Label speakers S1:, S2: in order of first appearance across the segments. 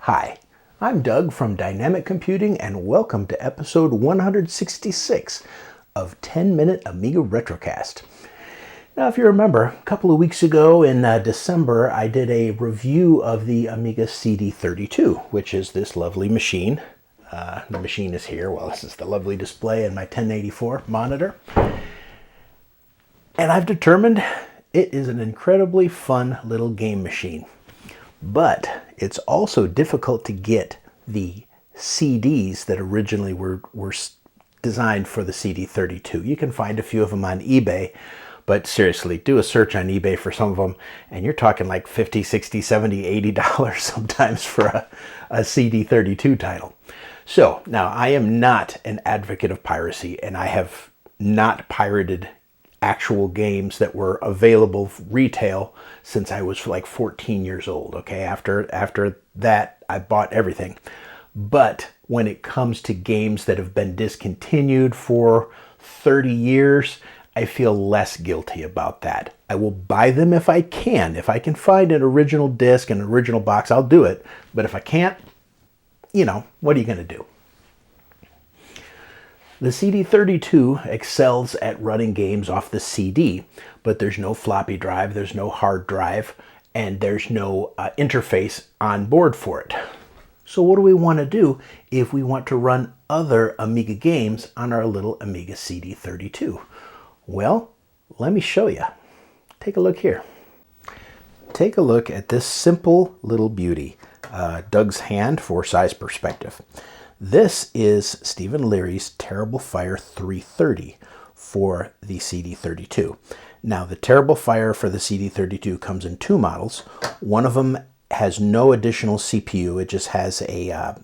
S1: Hi, I'm Doug from Dynamic Computing and welcome to episode 166 of 10-Minute Amiga Retrocast. Now if you remember, a couple of weeks ago in December I did a review of the Amiga CD32, which is this lovely machine. The machine is here. Well, this is the lovely display in my 1084 monitor. And I've determined it is an incredibly fun little game machine. But it's also difficult to get the CDs that originally were designed for the CD32. You can find a few of them on eBay, but seriously, do a search on eBay for some of them, and you're talking like $50, $60, $70, $80 sometimes for a CD32 title. So now I am not an advocate of piracy, and I have not pirated actual games that were available retail since I was like 14 years old. Okay, after that I bought everything. But when it comes to games that have been discontinued for 30 years, I feel less guilty about that. I will buy them if I can. If I can find an original disc and an original box, I'll do it. But if I can't, you know, what are you going to do? The CD32 excels at running games off the CD, but there's no floppy drive, there's no hard drive, and there's no interface on board for it. So what do we want to do if we want to run other Amiga games on our little Amiga CD32? Well, let me show you. Take a look here. Take a look at this simple little beauty. Doug's hand for size perspective. This is Stephen Leary's TerribleFire 330 for the CD32. Now the TerribleFire for the CD32 comes in two models. One of them has no additional CPU. It just has a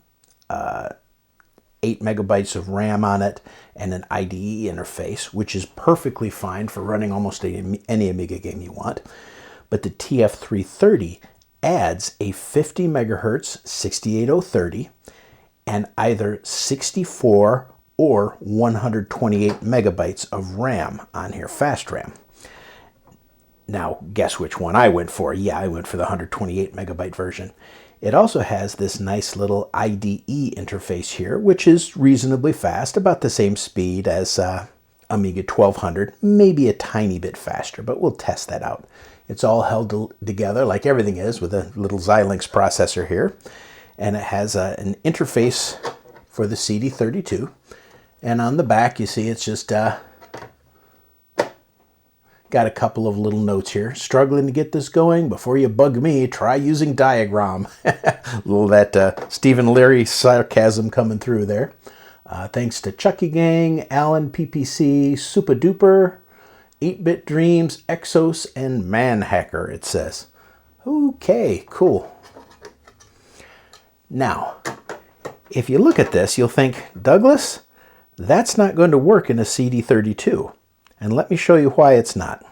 S1: 8 megabytes of RAM on it and an IDE interface, which is perfectly fine for running almost any Amiga game you want. But the TF330 adds a 50 megahertz 68030 and either 64 or 128 megabytes of RAM on here, fast RAM. Now, guess which one I went for? Yeah, I went for the 128 megabyte version. It also has this nice little IDE interface here, which is reasonably fast, about the same speed as Amiga 1200, maybe a tiny bit faster, but we'll test that out. It's all held together like everything is with a little Xilinx processor here. And it has an interface for the CD32. And on the back, you see it's just got a couple of little notes here. Struggling to get this going? Before you bug me, try using diagram. Little that Stephen Leary sarcasm coming through there. Thanks to Chucky Gang, Alan PPC, Super Duper, 8-Bit Dreams, Exos, and Manhacker, it says. Okay, cool. Now, if you look at this, you'll think, Douglas, that's not going to work in a CD32. And let me show you why it's not.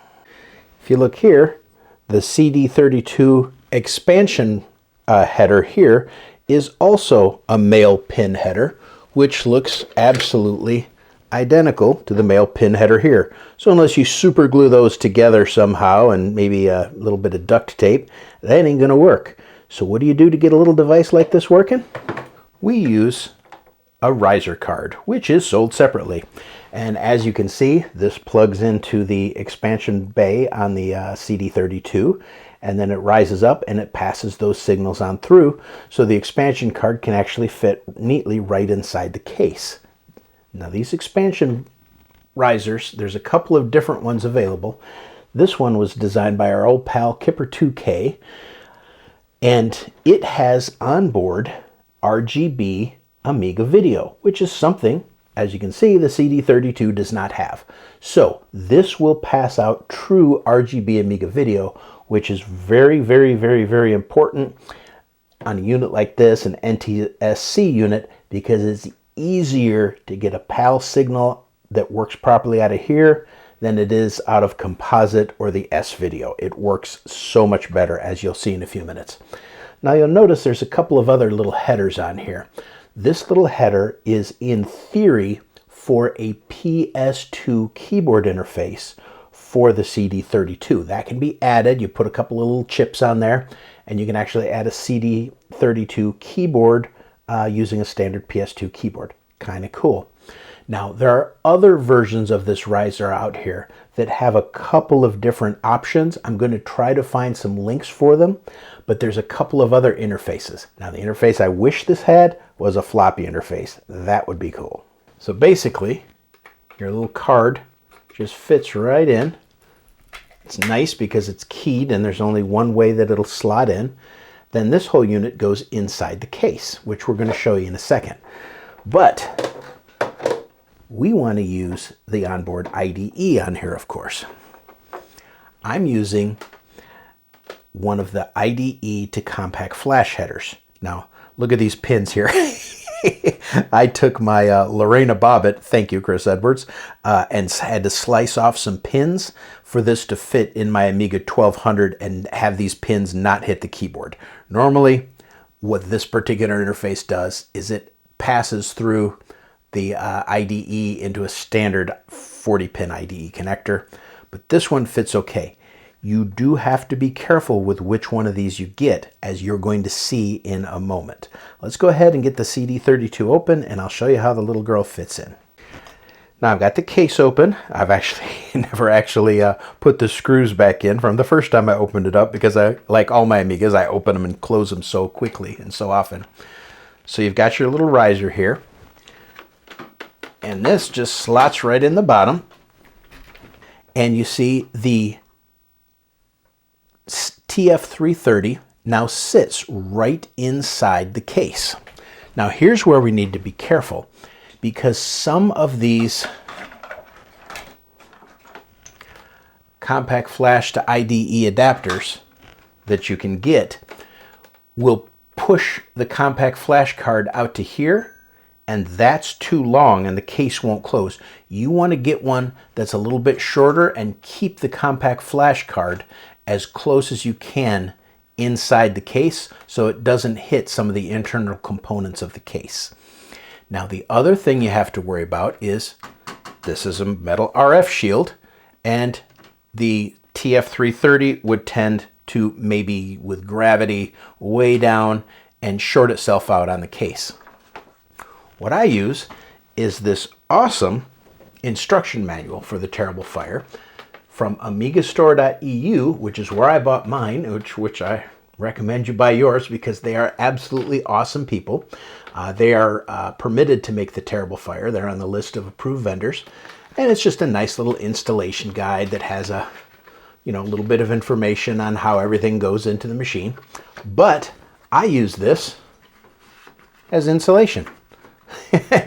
S1: If you look here, the CD32 expansion header here is also a male pin header, which looks absolutely identical to the male pin header here. So unless you super glue those together somehow and maybe a little bit of duct tape, that ain't going to work. So what do you do to get a little device like this working? We use a riser card, which is sold separately. And as you can see, this plugs into the expansion bay on the CD32, and then it rises up and it passes those signals on through, so the expansion card can actually fit neatly right inside the case. Now these expansion risers, there's a couple of different ones available. This one was designed by our old pal Kipper 2K, and it has onboard RGB Amiga video, which is something, as you can see, the CD32 does not have. So this will pass out true RGB Amiga video, which is very, very, very, very important on a unit like this, an NTSC unit, because it's easier to get a PAL signal that works properly out of here than it is out of composite or the S video. It works so much better, as you'll see in a few minutes. Now you'll notice there's a couple of other little headers on here. This little header is in theory for a PS2 keyboard interface for the CD32. That can be added. You put a couple of little chips on there, and you can actually add a CD32 keyboard using a standard PS2 keyboard. Kind of cool. Now, there are other versions of this riser out here that have a couple of different options. I'm going to try to find some links for them, but there's a couple of other interfaces. Now, the interface I wish this had was a floppy interface. That would be cool. So basically, your little card just fits right in. It's nice because it's keyed and there's only one way that it'll slot in. Then this whole unit goes inside the case, which we're going to show you in a second. But we want to use the onboard IDE on here, of course. I'm using one of the IDE to compact flash headers. Now, look at these pins here. I took my Lorena Bobbitt, thank you, Chris Edwards, and had to slice off some pins for this to fit in my Amiga 1200 and have these pins not hit the keyboard. Normally, what this particular interface does is it passes through the IDE into a standard 40-pin IDE connector, but this one fits okay. You do have to be careful with which one of these you get, as you're going to see in a moment. Let's go ahead and get the CD32 open, and I'll show you how the little girl fits in. Now, I've got the case open. I've actually never actually put the screws back in from the first time I opened it up, because I, like all my Amigas, I open them and close them so quickly and so often. So you've got your little riser here, and this just slots right in the bottom, and you see the TF330 now sits right inside the case. Now, here's where we need to be careful, because some of these compact flash to IDE adapters that you can get will push the compact flash card out to here, and that's too long and the case won't close. You want to get one that's a little bit shorter and keep the compact flash card as close as you can inside the case so it doesn't hit some of the internal components of the case. Now, the other thing you have to worry about is this is a metal RF shield, and the TF330 would tend to, maybe with gravity way down, and short itself out on the case. What I use is this awesome instruction manual for the TerribleFire from amigastore.eu, which is where I bought mine, which I recommend you buy yours because they are absolutely awesome people. They are permitted to make the TerribleFire. They're on the list of approved vendors. And it's just a nice little installation guide that has a little bit of information on how everything goes into the machine. But I use this as insulation.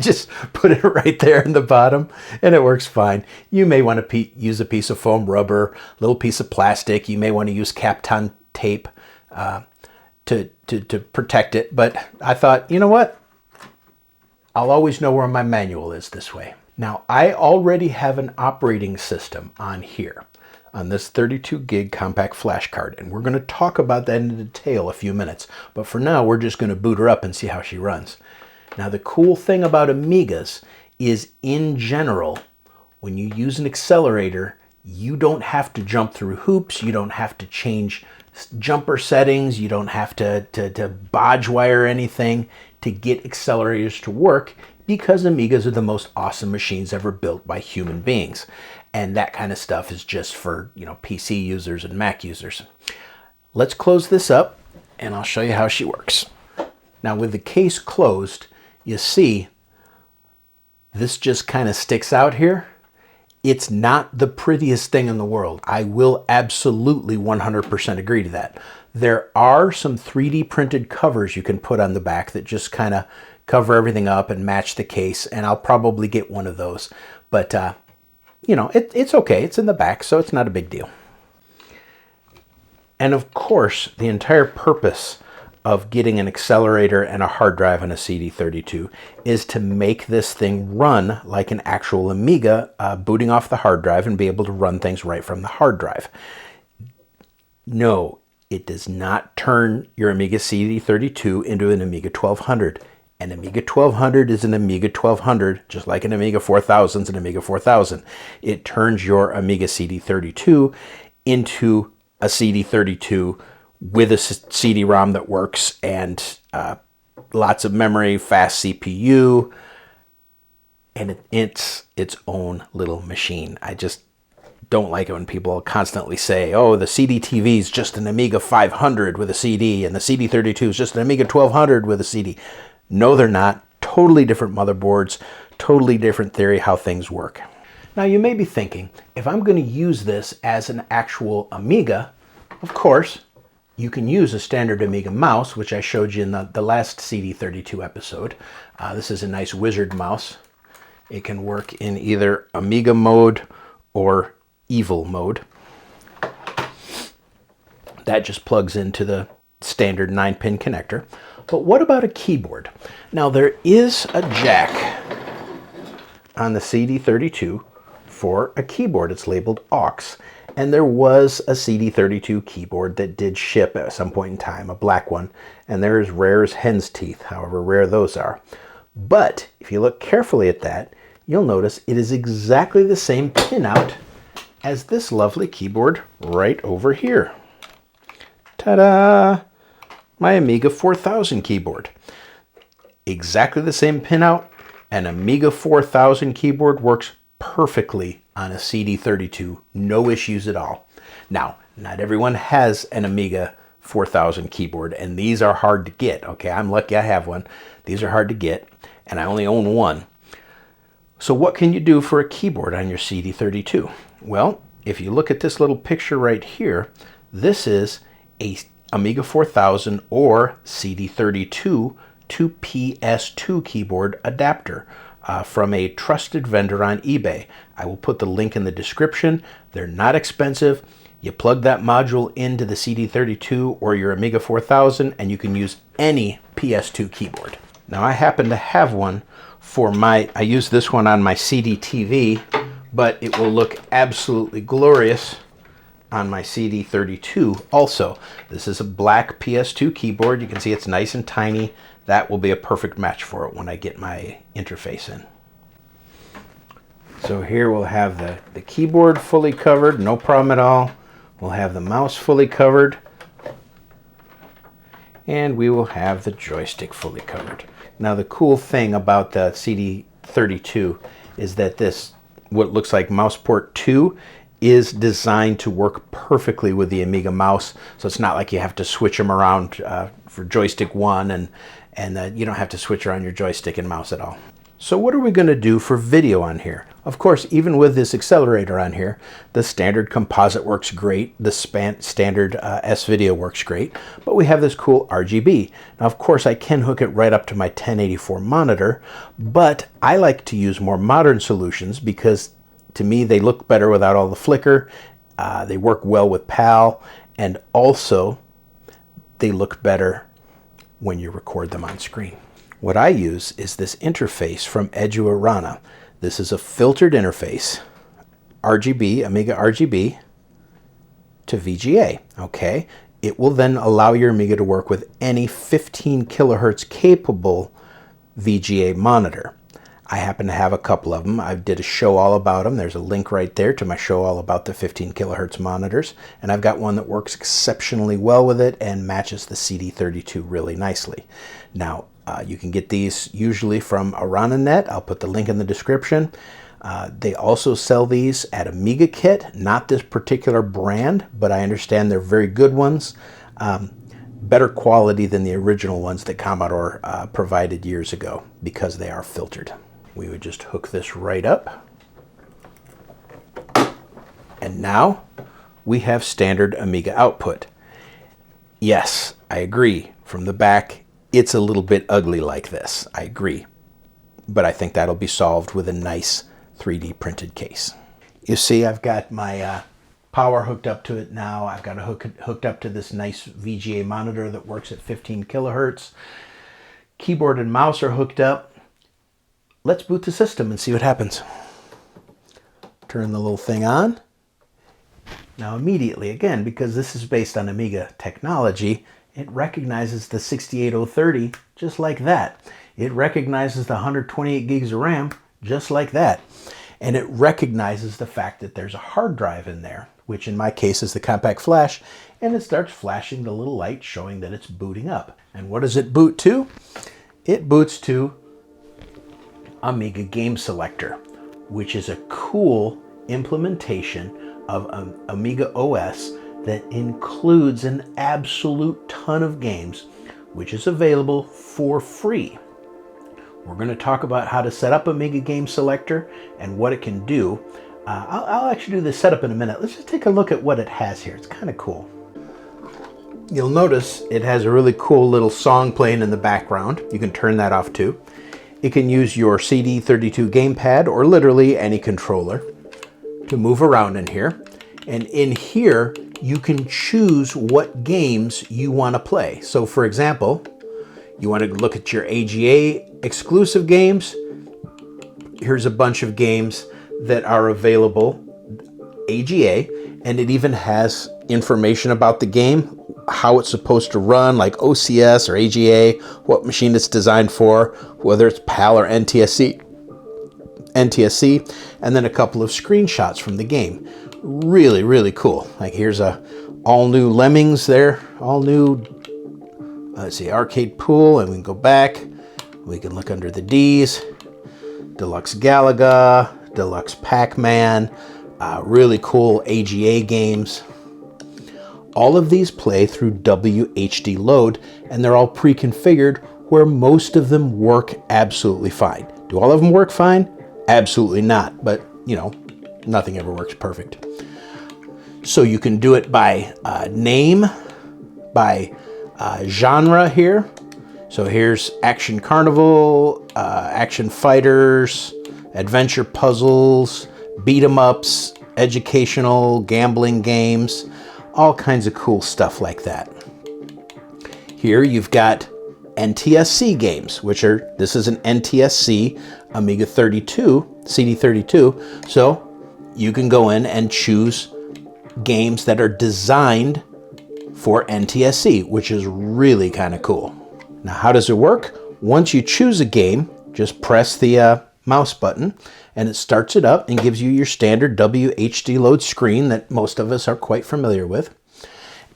S1: Just put it right there in the bottom and it works fine. You may want to use a piece of foam rubber, a little piece of plastic. You may want to use Kapton tape to protect it. But I thought, you know what? I'll always know where my manual is this way. Now, I already have an operating system on here, on this 32 gig compact flash card, and we're going to talk about that in detail a few minutes. But for now, we're just going to boot her up and see how she runs. Now, the cool thing about Amigas is, in general, when you use an accelerator, you don't have to jump through hoops. You don't have to change jumper settings. You don't have to bodge wire anything to get accelerators to work, because Amigas are the most awesome machines ever built by human beings. And that kind of stuff is just for, PC users and Mac users. Let's close this up and I'll show you how she works. Now, with the case closed, you see this just kind of sticks out here. It's not the prettiest thing in the world. I will absolutely 100% agree to that. There are some 3D printed covers you can put on the back that just kind of cover everything up and match the case, and I'll probably get one of those. But, it's okay. It's in the back, so it's not a big deal. And of course, the entire purpose of getting an accelerator and a hard drive on a CD32 is to make this thing run like an actual Amiga, booting off the hard drive and be able to run things right from the hard drive. No, it does not turn your Amiga CD32 into an Amiga 1200. An Amiga 1200 is an Amiga 1200, just like an Amiga 4000 is an Amiga 4000. It turns your Amiga CD32 into a CD32 with a CD-ROM that works and lots of memory, fast CPU, and it's its own little machine. I just don't like it when people constantly say, oh, the CD-TV is just an Amiga 500 with a CD, and the CD32 is just an Amiga 1200 with a CD. No, they're not. Totally different motherboards, totally different theory how things work. Now, you may be thinking, if I'm going to use this as an actual Amiga, of course, you can use a standard Amiga mouse, which I showed you in the last CD32 episode. This is a nice wizard mouse. It can work in either Amiga mode or evil mode. That just plugs into the standard 9-pin connector. But what about a keyboard? Now, there is a jack on the CD32 for a keyboard. It's labeled aux. And there was a CD32 keyboard that did ship at some point in time, a black one. And they're as rare as hen's teeth, however rare those are. But if you look carefully at that, you'll notice it is exactly the same pinout as this lovely keyboard right over here. Ta-da! My Amiga 4000 keyboard. Exactly the same pinout. An Amiga 4000 keyboard works perfectly on a CD32. No issues at all. Now, not everyone has an Amiga 4000 keyboard, and these are hard to get. Okay, I'm lucky I have one. These are hard to get, and I only own one. So what can you do for a keyboard on your CD32? Well, if you look at this little picture right here, this is a Amiga 4000 or CD32 to PS2 keyboard adapter from a trusted vendor on eBay. I will put the link in the description. They're not expensive. You plug that module into the CD32 or your Amiga 4000 and you can use any PS2 keyboard. Now, I happen to have one for I use this one on my CD-TV, but it will look absolutely glorious on my CD32 also. This is a black PS2 keyboard. You can see it's nice and tiny. That will be a perfect match for it when I get my interface in. So here we'll have the keyboard fully covered, no problem at all. We'll have the mouse fully covered. And we will have the joystick fully covered. Now, the cool thing about the CD32 is that this, what looks like mouse port 2, is designed to work perfectly with the Amiga mouse. So it's not like you have to switch them around for joystick 1 and you don't have to switch around your joystick and mouse at all. So what are we going to do for video on here? Of course, even with this accelerator on here, the standard composite works great. The standard S-Video works great. But we have this cool RGB. Now, of course, I can hook it right up to my 1084 monitor, but I like to use more modern solutions because to me, they look better without all the flicker. They work well with PAL, and also they look better when you record them on screen. What I use is this interface from Eduarana. This is a filtered interface, RGB, Amiga RGB to VGA, okay? It will then allow your Amiga to work with any 15 kilohertz capable VGA monitor. I happen to have a couple of them. I did a show all about them. There's a link right there to my show all about the 15 kilohertz monitors. And I've got one that works exceptionally well with it and matches the CD32 really nicely. Now, you can get these usually from AranaNet. I'll put the link in the description. They also sell these at Amiga Kit, not this particular brand, but I understand they're very good ones. Better quality than the original ones that Commodore provided years ago because they are filtered. We would just hook this right up. And now we have standard Amiga output. Yes, I agree. From the back, it's a little bit ugly like this. I agree. But I think that'll be solved with a nice 3D printed case. You see, I've got my power hooked up to it now. I've got it hooked up to this nice VGA monitor that works at 15 kilohertz. Keyboard and mouse are hooked up. Let's boot the system and see what happens. Turn the little thing on. Now immediately, again, because this is based on Amiga technology, it recognizes the 68030 just like that. It recognizes the 128 gigs of RAM just like that. And it recognizes the fact that there's a hard drive in there, which in my case is the compact flash, and it starts flashing the little light showing that it's booting up. And what does it boot to? It boots to Amiga Game Selector, which is a cool implementation of Amiga OS that includes an absolute ton of games, which is available for free. We're going to talk about how to set up Amiga Game Selector and what it can do. I'll actually do the setup in a minute. Let's just take a look at what it has here. It's kind of cool. You'll notice it has a really cool little song playing in the background. You can turn that off too. It can use your CD32 gamepad or literally any controller to move around in here. And in here, you can choose what games you want to play. So for example, you want to look at your AGA exclusive games. Here's a bunch of games that are available AGA, and it even has information about the game, how it's supposed to run, like OCS or AGA, what machine it's designed for, whether it's PAL or NTSC, and then a couple of screenshots from the game. Really, really cool. Like here's a all new Lemmings there, all new, let's see, arcade pool, and we can go back. We can look under the D's, Deluxe Galaga, Deluxe Pac-Man, really cool AGA games. All of these play through WHD load, and they're all pre-configured where most of them work absolutely fine. Do all of them work fine? Absolutely not, but you know, nothing ever works perfect. So you can do it by name, by genre here. So here's Action Carnival, Action Fighters, Adventure Puzzles, Beat 'em Ups, educational, gambling games, all kinds of cool stuff like that. Here you've got NTSC games, which are, this is an NTSC Amiga 32, CD32, so you can go in and choose games that are designed for NTSC, which is really kind of cool. Now, how does it work? Once you choose a game, just press the mouse button and it starts it up and gives you your standard WHD load screen that most of us are quite familiar with.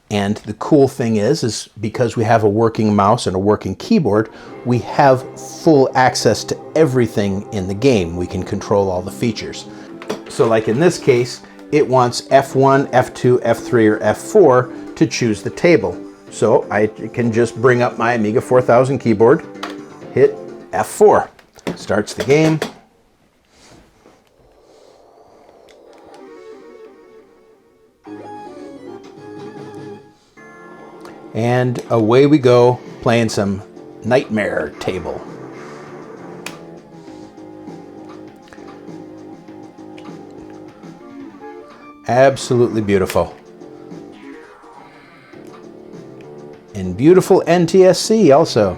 S1: And the cool thing is because we have a working mouse and a working keyboard, we have full access to everything in the game. We can control all the features. So like in this case, it wants F1, F2, F3, or F4 to choose the table. So I can just bring up my Amiga 4000 keyboard, hit F4, starts the game. And away we go, playing some Nightmare Table. Absolutely beautiful. And beautiful NTSC also.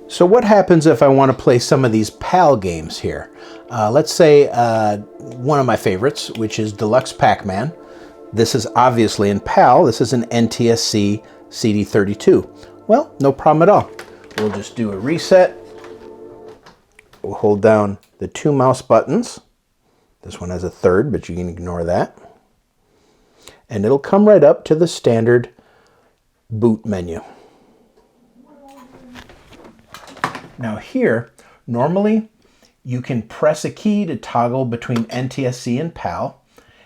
S1: So what happens if I want to play some of these PAL games here? Let's say one of my favorites, which is Deluxe Pac-Man. This is obviously in PAL. This is an NTSC CD32. Well, no problem at all. We'll just do a reset. We'll hold down the two mouse buttons. This one has a third, but you can ignore that. And it'll come right up to the standard boot menu. Now here, normally you can press a key to toggle between NTSC and PAL,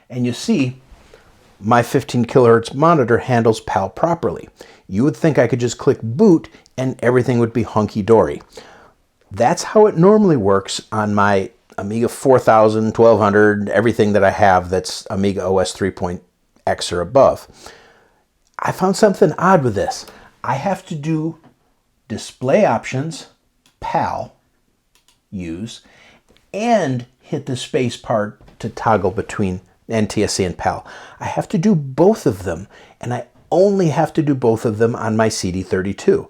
S1: and you see my 15 kilohertz monitor handles PAL properly. You would think I could just click boot and everything would be hunky-dory. That's how it normally works on my Amiga 4000, 1200, everything that I have that's Amiga OS 3.x or above. I found something odd with this. I have to do display options, PAL, use, and hit the space bar to toggle between NTSC and PAL. I have to do both of them, and I only have to do both of them on my CD32.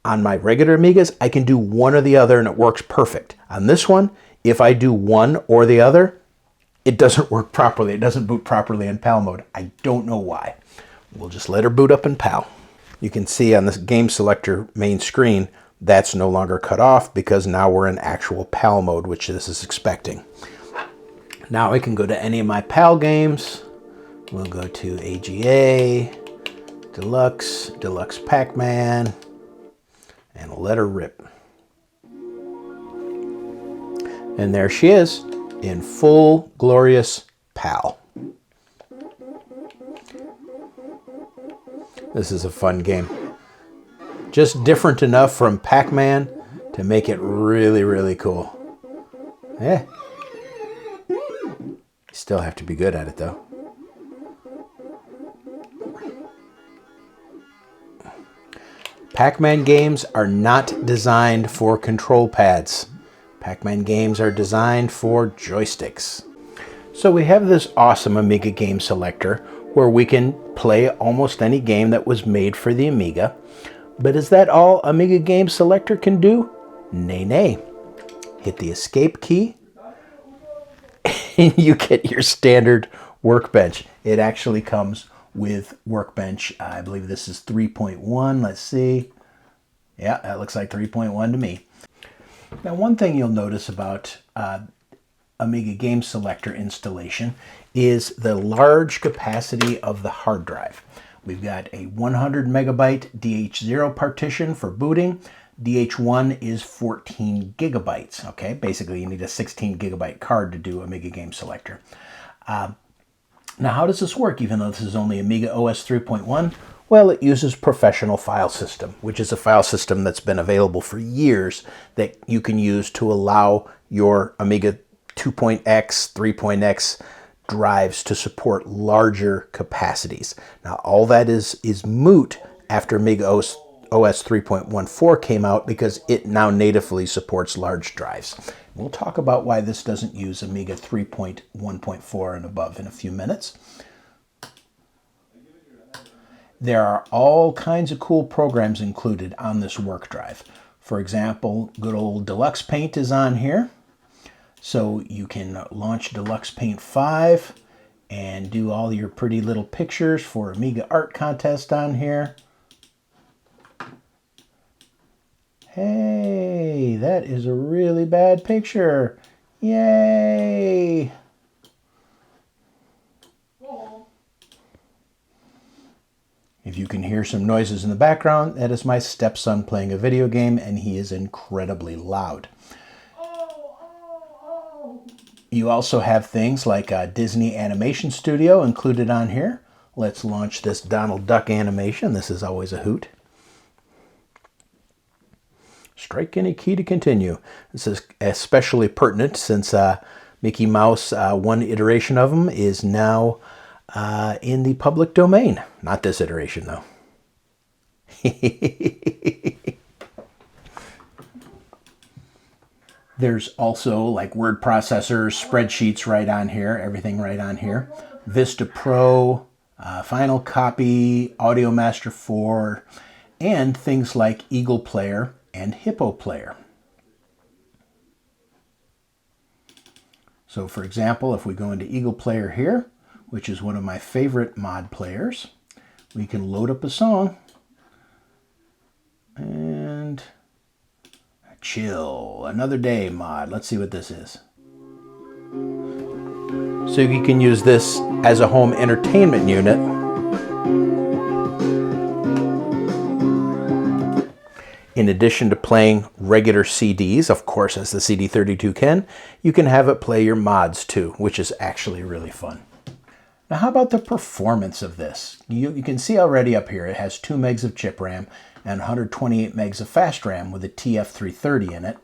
S1: On my regular Amigas, I can do one or the other and it works perfect. On this one, if I do one or the other, it doesn't work properly. It doesn't boot properly in PAL mode. I don't know why. We'll just let her boot up in PAL. You can see on this Game Selector main screen, that's no longer cut off because now we're in actual PAL mode, which this is expecting. Now I can go to any of my PAL games. We'll go to AGA, Deluxe, Deluxe Pac-Man, and let her rip. And there she is in full glorious PAL. This is a fun game. Just different enough from Pac-Man to make it really, really cool. Yeah. You still have to be good at it though. Pac-Man games are not designed for control pads. Pac-Man games are designed for joysticks. So we have this awesome Amiga Game Selector where we can play almost any game that was made for the Amiga. But is that all Amiga Game Selector can do? Nay, nay. Hit the escape key and you get your standard Workbench. It actually comes with Workbench. I believe this is 3.1. Let's see. Yeah, that looks like 3.1 to me. Now, one thing you'll notice about Amiga Game Selector installation is the large capacity of the hard drive. We've got a 100 megabyte DH0 partition for booting. DH1 is 14 gigabytes. Okay, basically you need a 16 gigabyte card to do Amiga Game Selector. Now, how does this work, even though this is only Amiga OS 3.1? Well, it uses Professional File System, which is a file system that's been available for years that you can use to allow your Amiga 2.x, 3.x drives to support larger capacities. Now, all that is moot after Amiga OS 3.14 came out because it now natively supports large drives. We'll talk about why this doesn't use Amiga 3.1.4 and above in a few minutes. There are all kinds of cool programs included on this work drive. For example, good old Deluxe Paint is on here. So you can launch Deluxe Paint 5 and do all your pretty little pictures for Amiga Art Contest on here. Hey, that is a really bad picture. Yay! If you can hear some noises in the background, that is my stepson playing a video game, and he is incredibly loud. You also have things like Disney Animation Studio included on here. Let's launch this Donald Duck animation. This is always a hoot. Strike any key to continue. This is especially pertinent since Mickey Mouse, one iteration of him, is now in the public domain. Not this iteration, though. There's also like word processors, spreadsheets right on here, everything right on here. Vista Pro, Final Copy, Audio Master 4, and things like Eagle Player and Hippo Player. So for example, if we go into Eagle Player here, which is one of my favorite mod players, we can load up a song and Chill, Another Day mod. Let's see what this is. So you can use this as a home entertainment unit. In addition to playing regular CDs, of course, as the CD32 can, you can have it play your mods too, which is actually really fun. Now, how about the performance of this? You can see already up here, it has 2 megs of chip RAM and 128 megs of fast RAM with a TF330 in it.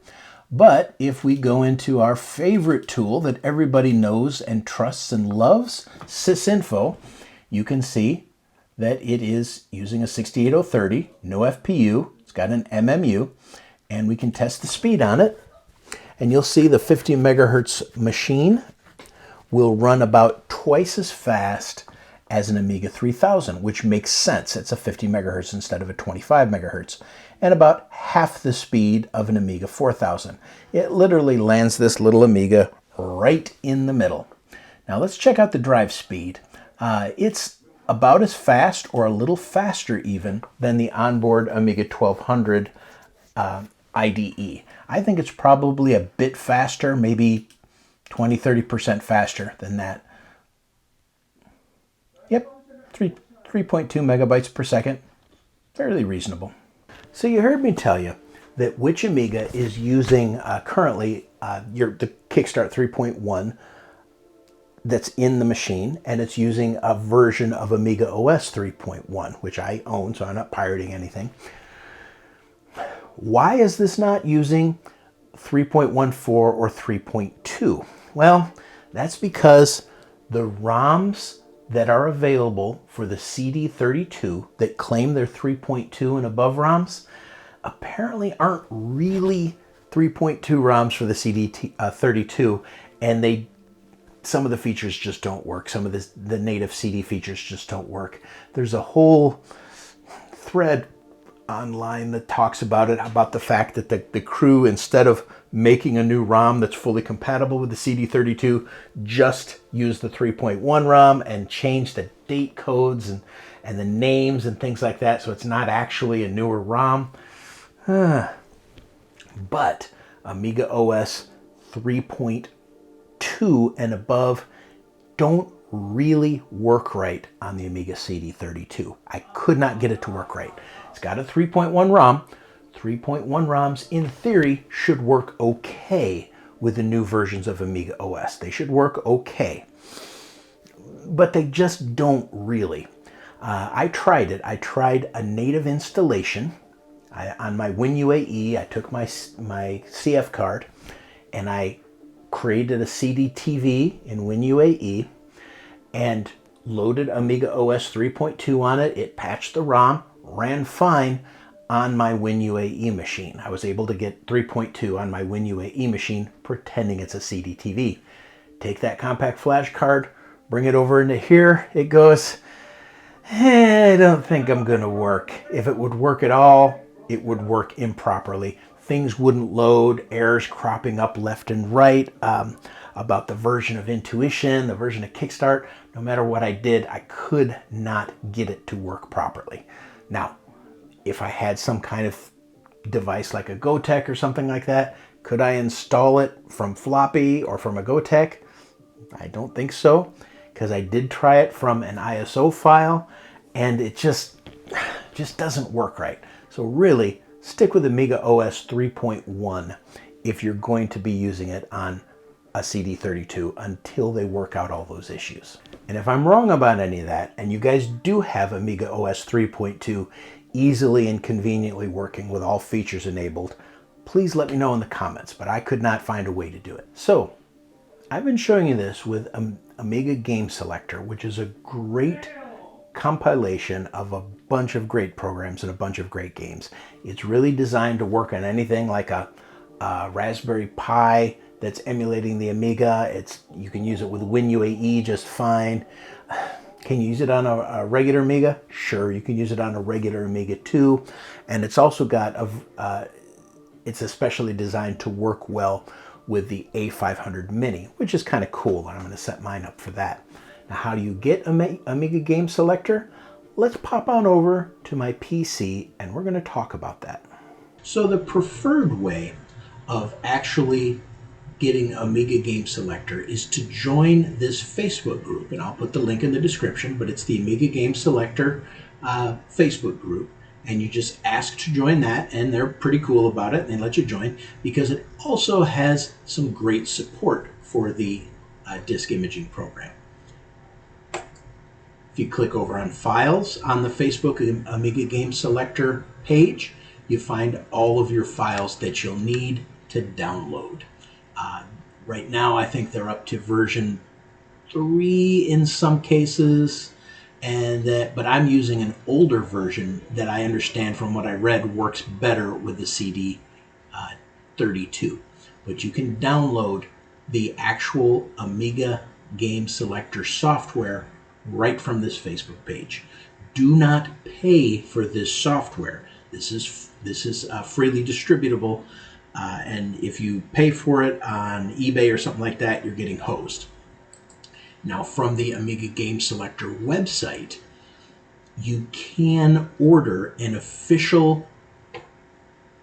S1: But if we go into our favorite tool that everybody knows and trusts and loves, sysinfo, you can see that it is using a 68030, no FPU, it's got an MMU, and we can test the speed on it. And you'll see the 50 megahertz machine will run about twice as fast as an Amiga 3000, which makes sense. It's a 50 megahertz instead of a 25 megahertz, and about half the speed of an Amiga 4000. It literally lands this little Amiga right in the middle. Now let's check out the drive speed. It's about as fast or a little faster even than the onboard Amiga 1200 IDE. I think it's probably a bit faster, maybe 20-30% faster than that. Yep, 3.2 megabytes per second. Fairly reasonable. So you heard me tell you that which Amiga is using currently the Kickstart 3.1 that's in the machine, and it's using a version of Amiga OS 3.1, which I own, so I'm not pirating anything. Why is this not using 3.14 or 3.2? Well, that's because the ROMs that are available for the CD32 that claim they're 3.2 and above ROMs apparently aren't really 3.2 ROMs for the CD32, and some of the features just don't work. Some of the native CD features just don't work. There's a whole thread online that talks about it, about the fact that the crew, instead of making a new ROM that's fully compatible with the CD32, just use the 3.1 ROM and change the date codes and the names and things like that, so it's not actually a newer ROM. But Amiga OS 3.2 and above don't really work right on the Amiga CD32. I could not get it to work right. It's got a 3.1 ROM. 3.1 ROMs, in theory, should work okay with the new versions of Amiga OS. They should work okay, but they just don't really. I tried it. I tried a native installation. On my WinUAE, I took my CF card and I created a CDTV in WinUAE and loaded Amiga OS 3.2 on it. It patched the ROM, ran fine on my WinUAE machine. I was able to get 3.2 on my WinUAE machine, pretending it's a CDTV. Take that compact flash card, bring it over into here. It goes, I don't think I'm gonna work. If it would work at all, it would work improperly. Things wouldn't load, errors cropping up left and right about the version of Intuition, the version of Kickstart. No matter what I did, I could not get it to work properly. Now, if I had some kind of device like a Gotek or something like that, could I install it from floppy or from a Gotek? I don't think so, because I did try it from an ISO file and it just doesn't work right. So really, stick with Amiga OS 3.1 if you're going to be using it on a CD32 until they work out all those issues. And if I'm wrong about any of that, and you guys do have Amiga OS 3.2 easily and conveniently working with all features enabled, please let me know in the comments, but I could not find a way to do it. So, I've been showing you this with Amiga Game Selector, which is a great compilation of a bunch of great programs and a bunch of great games. It's really designed to work on anything like a Raspberry Pi that's emulating the Amiga. You can use it with WinUAE just fine. Can you use it on a regular Amiga? Sure, you can use it on a regular Amiga too. And it's also got it's especially designed to work well with the A500 Mini, which is kind of cool. I'm going to set mine up for that. Now, how do you get Amiga Game Selector? Let's pop on over to my PC and we're going to talk about that. So the preferred way of actually getting Amiga Game Selector is to join this Facebook group, and I'll put the link in the description, but it's the Amiga Game Selector Facebook group, and you just ask to join that, and they're pretty cool about it, and they let you join because it also has some great support for the disk imaging program. If you click over on Files on the Facebook Amiga Game Selector page, you find all of your files that you'll need to download. Right now, I think they're up to version 3 in some cases, but I'm using an older version that I understand from what I read works better with the CD32. But you can download the actual Amiga Game Selector software right from this Facebook page. Do not pay for this software. This is freely distributable. And if you pay for it on eBay or something like that, you're getting hosed. Now, from the Amiga Game Selector website, you can order an official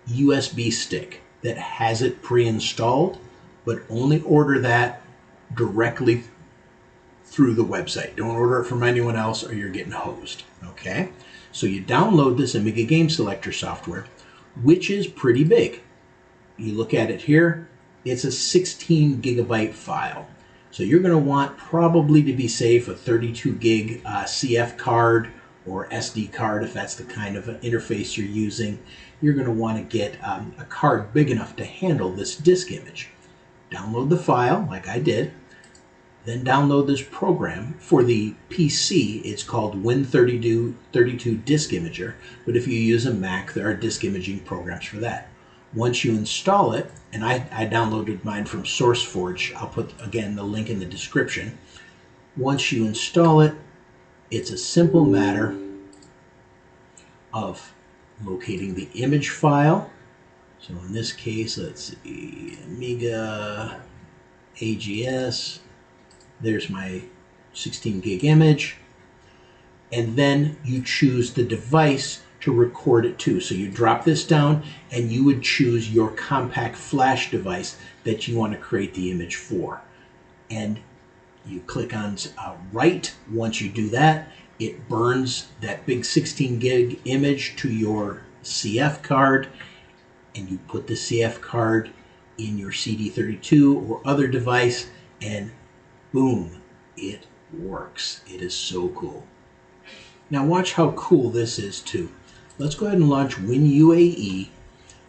S1: USB stick that has it pre-installed, but only order that directly through the website. Don't order it from anyone else or you're getting hosed. Okay? So you download this Amiga Game Selector software, which is pretty big. You look at it here, it's a 16 gigabyte file. So you're going to want, probably to be safe, a 32 gig CF card or SD card if that's the kind of interface you're using. You're going to want to get a card big enough to handle this disk image. Download the file like I did. Then download this program. For the PC, it's called Win32 Disk Imager, but if you use a Mac, there are disk imaging programs for that. Once you install it, and I downloaded mine from SourceForge, I'll put, again, the link in the description. Once you install it, it's a simple matter of locating the image file. So in this case, let's see, Amiga AGS. There's my 16 gig image. And then you choose the device to record it to. So you drop this down and you would choose your compact flash device that you want to create the image for. And you click on write. Once you do that, it burns that big 16 gig image to your CF card, and you put the CF card in your CD32 or other device, and boom, it works. It is so cool. Now watch how cool this is too. Let's go ahead and launch WinUAE,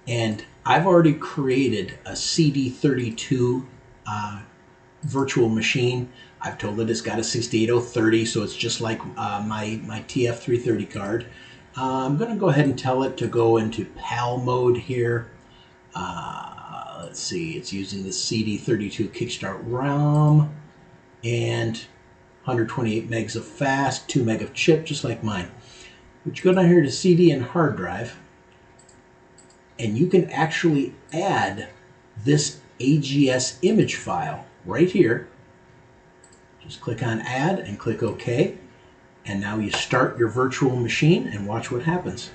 S1: and I've already created a CD32 virtual machine. I've told it it's got a 68030, so it's just like my TF330 card. I'm going to go ahead and tell it to go into PAL mode here. Let's see, it's using the CD32 Kickstart ROM and 128 megs of fast, 2 meg of chip, just like mine. But you go down here to CD and hard drive, and you can actually add this AGS image file right here. Just click on add and click OK. And now you start your virtual machine and watch what happens.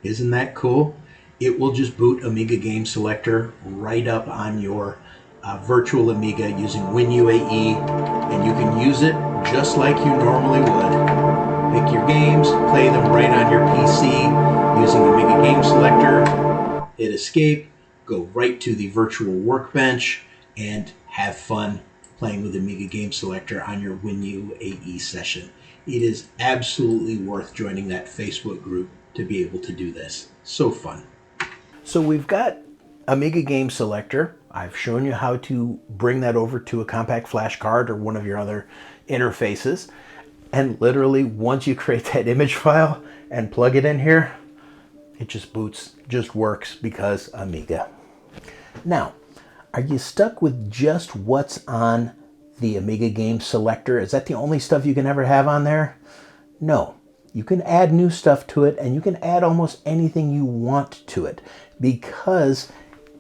S1: Isn't that cool? It will just boot Amiga Game Selector right up on your virtual Amiga using WinUAE, and you can use it just like you normally would. Pick your games, play them right on your PC using Amiga Game Selector, hit escape, go right to the virtual Workbench, and have fun playing with Amiga Game Selector on your WinUAE session. It is absolutely worth joining that Facebook group to be able to do this. So fun. So we've got Amiga Game Selector. I've shown you how to bring that over to a compact flash card or one of your other interfaces. And literally, once you create that image file and plug it in here, it just boots, just works because Amiga. Now, are you stuck with just what's on the Amiga Game Selector? Is that the only stuff you can ever have on there? No. You can add new stuff to it, and you can add almost anything you want to it because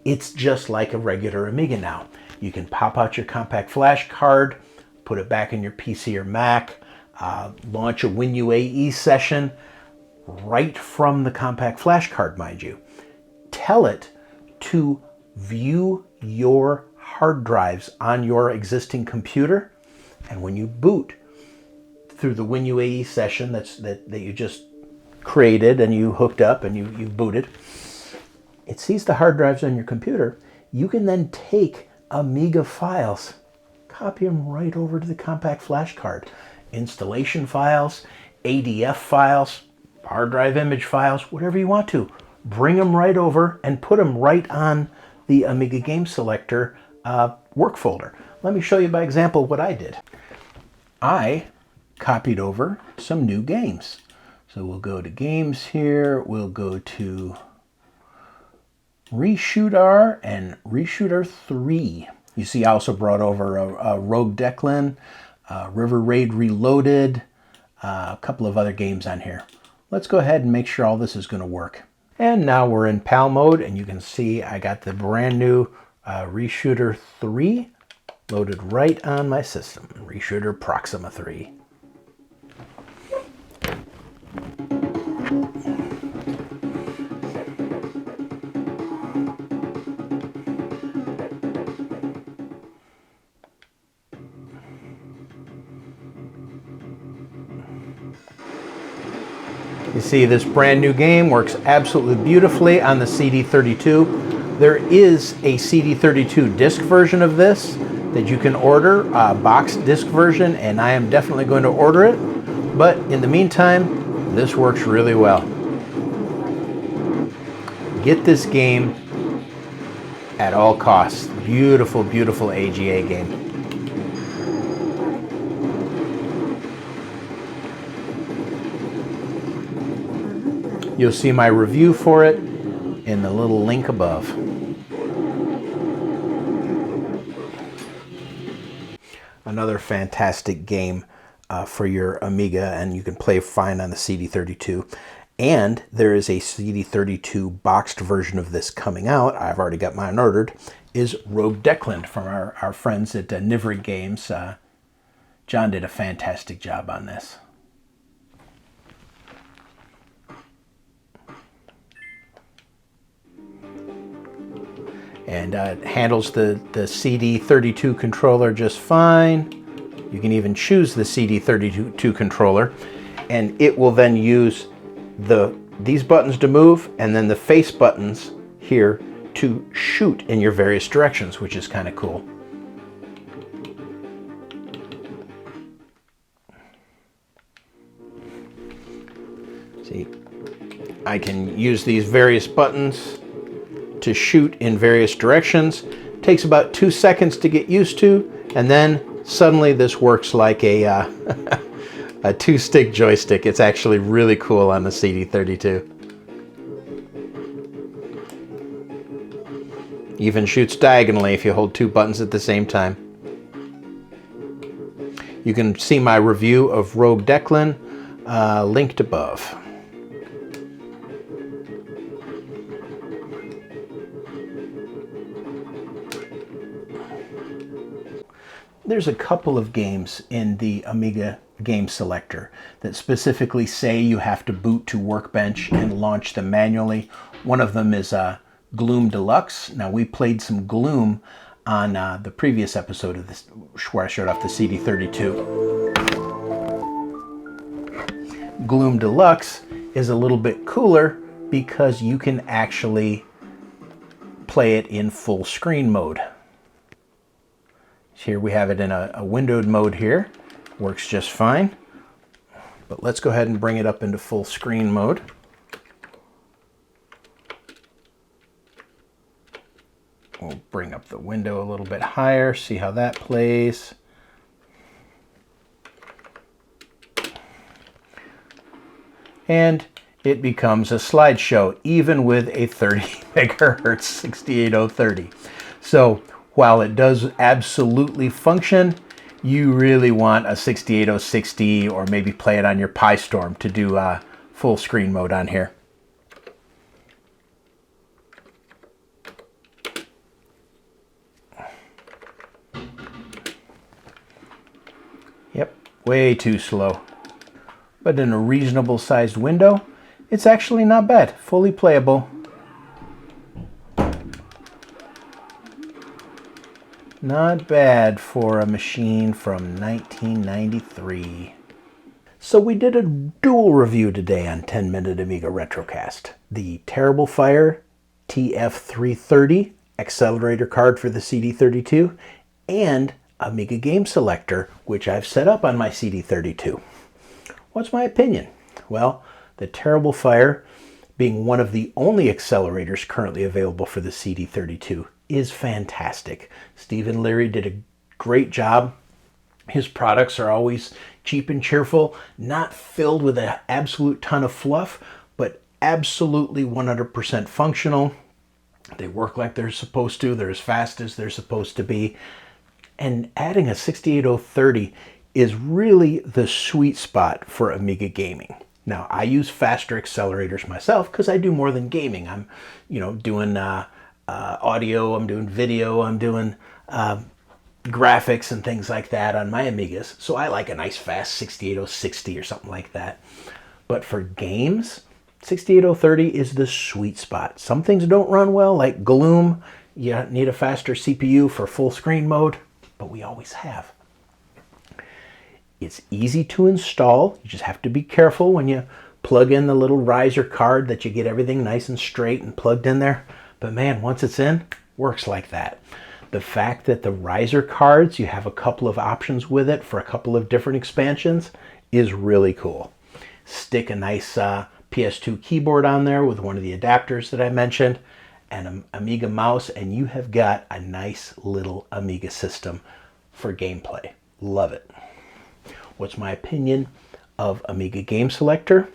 S1: it's just like a regular Amiga now. You can pop out your compact flash card, put it back in your PC or Mac, launch a WinUAE session right from the compact flash card, mind you. Tell it to view your hard drives on your existing computer, and when you boot through the WinUAE session that you just created and you hooked up and you booted, it sees the hard drives on your computer. You can then take Amiga files, copy them right over to the compact flash card. Installation files, ADF files, hard drive image files, whatever you want to. Bring them right over and put them right on the Amiga Game Selector work folder. Let me show you by example what I did. I copied over some new games. So we'll go to games here, we'll go to Re-ShootR and Re-ShootR 3. You see I also brought over a Rogue Declan, River Raid Reloaded, a couple of other games on here. Let's go ahead and make sure all this is going to work. And now we're in PAL mode, and you can see I got the brand new Re-ShootR 3 loaded right on my system. Re-ShootR Proxima 3. You see, this brand new game works absolutely beautifully on the CD32. There is a CD32 disc version of this that you can order, a box disc version, and I am definitely going to order it. But in the meantime, this works really well. Get this game at all costs. Beautiful, beautiful AGA game. You'll see my review for it in the little link above. Another fantastic game for your Amiga, and you can play fine on the CD32. And there is a CD32 boxed version of this coming out. I've already got mine ordered. Is Rogue Declan from our friends at Nivrig Games. John did a fantastic job on this. And it handles the CD32 controller just fine. You can even choose the CD32 controller, and it will then use these buttons to move, and then the face buttons here to shoot in your various directions, which is kind of cool. See, I can use these various buttons to shoot in various directions. Takes about 2 seconds to get used to, and then suddenly this works like a a 2-stick joystick. It's actually really cool on the CD32. Even shoots diagonally if you hold 2 buttons at the same time. You can see my review of Rogue Declan linked above. There's a couple of games in the Amiga Game Selector that specifically say you have to boot to Workbench and launch them manually. One of them is Gloom Deluxe. Now, we played some Gloom on the previous episode of this, where I showed off the CD32. Gloom Deluxe is a little bit cooler because you can actually play it in full screen mode. Here we have it in a windowed mode here. Works just fine. But let's go ahead and bring it up into full screen mode. We'll bring up the window a little bit higher, see how that plays. And it becomes a slideshow, even with a 30 megahertz 68030. So while it does absolutely function, you really want a 68060 or maybe play it on your Pi Storm to do full screen mode on here. Yep, way too slow. But in a reasonable sized window, it's actually not bad. Fully playable. Not bad for a machine from 1993. So we did a dual review today on 10-Minute Amiga Retrocast. The TerribleFire TF330 Accelerator card for the CD32 and Amiga Game Selector, which I've set up on my CD32. What's my opinion? Well, the TerribleFire, being one of the only accelerators currently available for the CD32, is fantastic. Stephen Leary did a great job. His products are always cheap and cheerful, not filled with an absolute ton of fluff, but absolutely 100% functional. They work like they're supposed to. They're as fast as they're supposed to be. And adding a 68030 is really the sweet spot for Amiga gaming. Now, I use faster accelerators myself because I do more than gaming. I'm, doing audio, I'm doing video, I'm doing graphics and things like that on my Amigas. So I like a nice fast 68060 or something like that. But for games, 68030 is the sweet spot. Some things don't run well, like Gloom. You need a faster CPU for full screen mode, but we always have. It's easy to install. You just have to be careful when you plug in the little riser card that you get everything nice and straight and plugged in there. But man, once it's in, works like that. The fact that the riser cards, you have a couple of options with it for a couple of different expansions is really cool. Stick a nice PS2 keyboard on there with one of the adapters that I mentioned, and an Amiga mouse, and you have got a nice little Amiga system for gameplay. Love it. What's my opinion of Amiga Game Selector?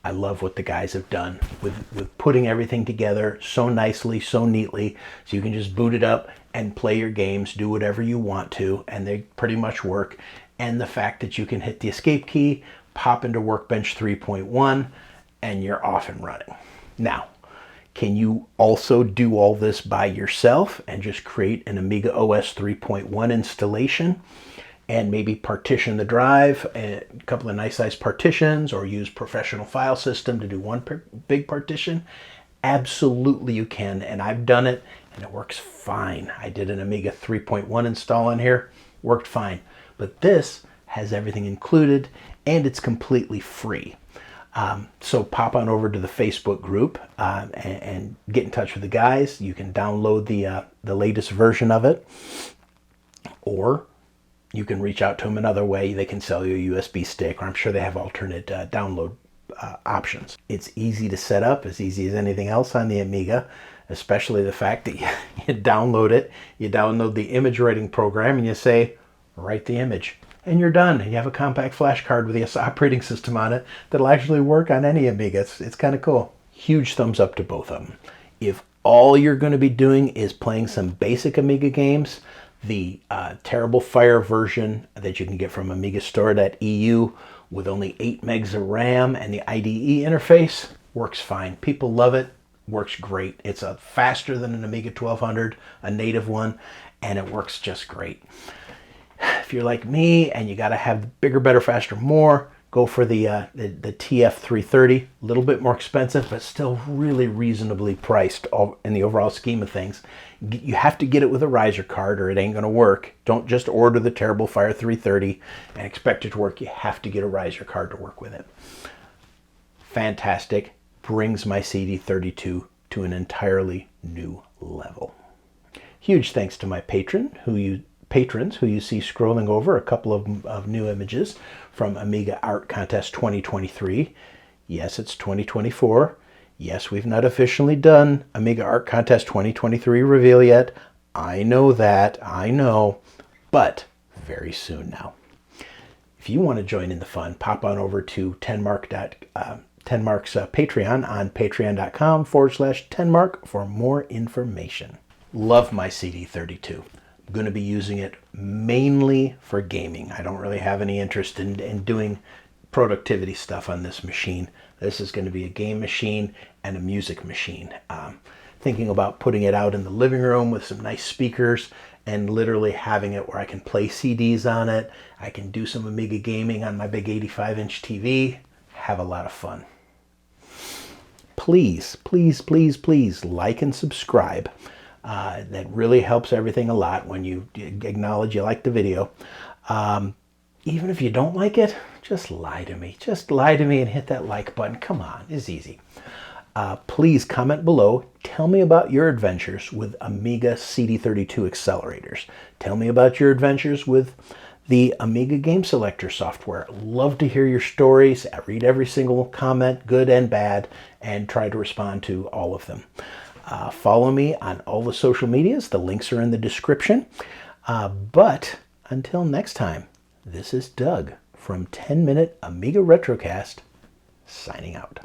S1: I love what the guys have done with putting everything together so nicely, so neatly, so you can just boot it up and play your games, do whatever you want to, and they pretty much work. And the fact that you can hit the escape key, pop into Workbench 3.1, and you're off and running. Now, can you also do all this by yourself and just create an Amiga OS 3.1 installation and maybe partition the drive, a couple of nice size partitions, or use Professional File System to do one big partition? Absolutely you can, and I've done it and it works fine. I did an Amiga 3.1 install on here, worked fine. But this has everything included and it's completely free. So pop on over to the Facebook group and get in touch with the guys. You can download the latest version of it, or you can reach out to them another way. They can sell you a USB stick, or I'm sure they have alternate download options. It's easy to set up, as easy as anything else on the Amiga, especially the fact that you download it, you download the image writing program, and you say, write the image, and you're done. You have a compact flash card with the operating system on it that'll actually work on any Amiga. It's kind of cool. Huge thumbs up to both of them. If all you're going to be doing is playing some basic Amiga games, the TerribleFire version that you can get from amigastore.eu with only 8 megs of RAM and the IDE interface works fine. People love it, works great. It's faster than an Amiga 1200, a native one, and it works just great. If you're like me and you got to have bigger, better, faster, more, go for the TF330. A little bit more expensive, but still really reasonably priced in the overall scheme of things. You have to get it with a riser card or it ain't going to work. Don't just order the TerribleFire 330 and expect it to work. You have to get a riser card to work with it. Fantastic. Brings my CD32 to an entirely new level. Huge thanks to my patrons who you see scrolling over a couple of new images from Amiga Art Contest 2023. Yes, it's 2024. Yes, we've not officially done Amiga Art Contest 2023 reveal yet. I know that, I know, but very soon now. If you want to join in the fun, pop on over to 10mark's Patreon on patreon.com/10mark for more information. Love my CD32. I'm going to be using it mainly for gaming. I don't really have any interest in doing productivity stuff on this machine. This is going to be a game machine and a music machine. Thinking about putting it out in the living room with some nice speakers and literally having it where I can play CDs on it. I can do some Amiga gaming on my big 85-inch TV. Have a lot of fun. Please, please, please, please like and subscribe. That really helps everything a lot when you acknowledge you like the video. Even if you don't like it, just lie to me. Just lie to me and hit that like button. Come on, it's easy. Please comment below. Tell me about your adventures with Amiga CD32 accelerators. Tell me about your adventures with the Amiga Game Selector software. Love to hear your stories. I read every single comment, good and bad, and try to respond to all of them. Follow me on all the social medias. The links are in the description. But until next time, this is Doug from 10 Minute Amiga Retrocast, signing out.